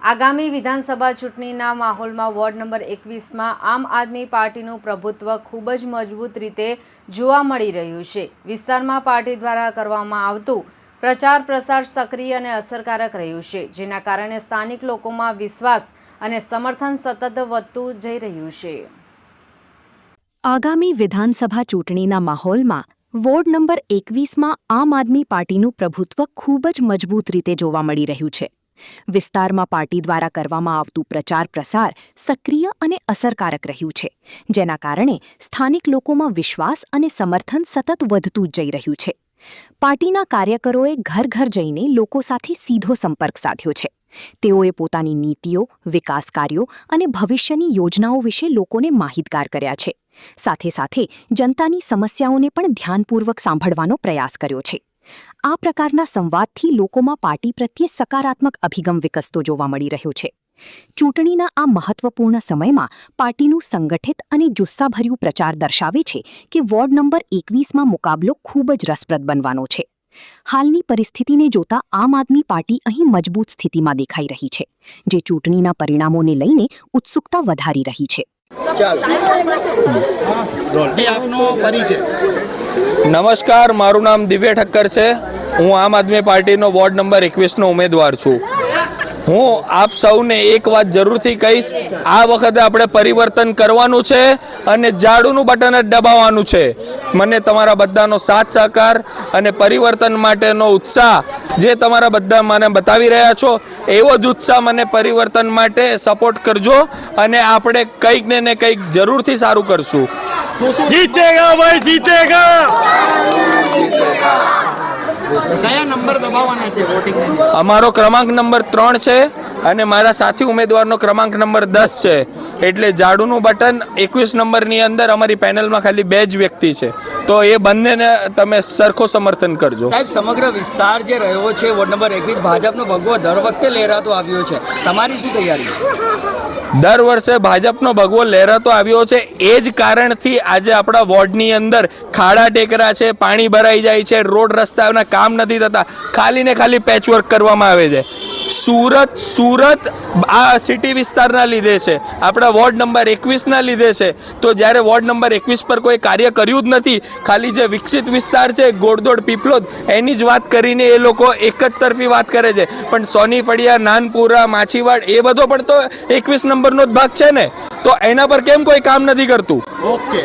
આગામી વિધાનસભા ચૂંટણીના માહોલમાં વોર્ડ નંબર 21માં આમ આદમી પાર્ટીનું પ્રભુત્વ ખૂબ જ મજબૂત રીતે જોવા મળી રહ્યું છે। વિસ્તારમાં પાર્ટી દ્વારા કરવામાં આવતું પ્રચાર પ્રસાર સક્રિય અને અસરકારક રહ્યું છે, જેના કારણે સ્થાનિક લોકોમાં વિશ્વાસ અને સમર્થન સતત વધતું જઈ રહ્યું છે। આગામી વિધાનસભા ચૂંટણીના માહોલમાં વોર્ડ નંબર 21માં આમ આદમી પાર્ટીનું પ્રભુત્વ ખૂબ જ મજબૂત રીતે જોવા મળી રહ્યું છે। વિસ્તારમાં પાર્ટી દ્વારા કરવામાં આવતું પ્રચાર પ્રસાર સક્રિય અને અસરકારક રહ્યું છે, જેના કારણે સ્થાનિક લોકોમાં વિશ્વાસ અને સમર્થન સતત વધતું જઈ રહ્યું છે। પાર્ટીના કાર્યકરોએ ઘર ઘર જઈને લોકો સાથે સીધો સંપર્ક સાધ્યો છે। તેઓએ પોતાની નીતિઓ, વિકાસ કાર્યો અને ભવિષ્યની યોજનાઓ વિશે લોકોને માહિતગાર કર્યા છે। સાથે સાથે જનતાની સમસ્યાઓને પણ ધ્યાનપૂર્વક સાંભળવાનો પ્રયાસ કર્યો છે। આ પ્રકારના સંવાદથી લોકોમાં પાર્ટી પ્રત્યે સકારાત્મક અભિગમ વિકસતો જોવા મળી રહ્યો છે। ચૂંટણીના આ મહત્વપૂર્ણ સમયમાં પાર્ટીનું સંગઠિત અને જુસ્સાભર્યું પ્રચાર દર્શાવે છે કે વોર્ડ નંબર 21માં મુકાબલો ખૂબ જ રસપ્રદ બનવાનો છે। હાલની પરિસ્થિતિને જોતા આમ આદમી પાર્ટી અહીં મજબૂત સ્થિતિમાં દેખાઈ રહી છે, જે ચૂંટણીના પરિણામોને લઈને ઉત્સુકતા વધારી રહી છે। નમસ્કાર, મારું નામ દિવ્ય ઠક્કર છે। હું આમ આદમી પાર્ટીનો વોર્ડ નંબર 21નો ઉમેદવાર છું। હું આપ સૌને એક વાત જરૂરથી કહીશ, આ વખતે આપણે પરિવર્તન કરવાનું છે અને ઝાડુનું બટન જ દબાવવાનું છે। મને તમારા બધાનો સાથ સહકાર અને પરિવર્તન માટેનો ઉત્સાહ જે તમારા બધા મને બતાવી રહ્યા છો, એવો જ ઉત્સાહ મને પરિવર્તન માટે સપોર્ટ કરજો અને આપણે કંઈક ને કંઈક જરૂરથી સારું કરશું। જીતેગા ભાઈ, જીતેગા। કયા નંબર દબાવવાના છે વોટિંગ? અમારો ક્રમાંક નંબર 3 છે અને મારા સાથી ઉમેદવારનો ક્રમાંક નંબર 10 છે। એટલે ઝાડુનું બટન 21 નંબરની અંદર અમારી પેનલમાં ખાલી 2 જ વ્યક્તિ છે, તો એ બંનેને તમે સરખો સમર્થન કરજો। સાહેબ, સમગ્ર વિસ્તાર જે રહ્યો છે વોર્ડ નંબર 21 ભાજપનો ભગવો દર વખતે લહેરાતો આવ્યો છે, તમારી શું તૈયારી છે? દર વર્ષે ભાજપનો ભગવો લહેરાતો આવ્યો છે, એ જ કારણથી આજે આપણા વોર્ડની અંદર ખાડા ટેકરા છે, પાણી ભરાઈ જાય છે, રોડ રસ્તાઓના કામ નથી થતા, ખાલી ને ખાલી પેચવર્ક કરવામાં આવે છે। સુરત આ સિટી વિસ્તારના લીધે છે, આપણા વોર્ડ નંબર 21ના લીધે છે। તો જ્યારે વોર્ડ નંબર 21 પર કોઈ કાર્ય કર્યું જ નથી, ખાલી જે વિકસિત વિસ્તાર છે ગોળદોડ પીપલોદ, એની જ વાત કરીને એ લોકો એક જ તરફી વાત કરે છે, પણ સોની ફળિયા, નાનપુરા, માછીવાડ એ બધો પણ તો 21 નંબરનો જ ભાગ છે ને, તો એના પર કેમ કોઈ કામ નથી કરતું? ઓકે।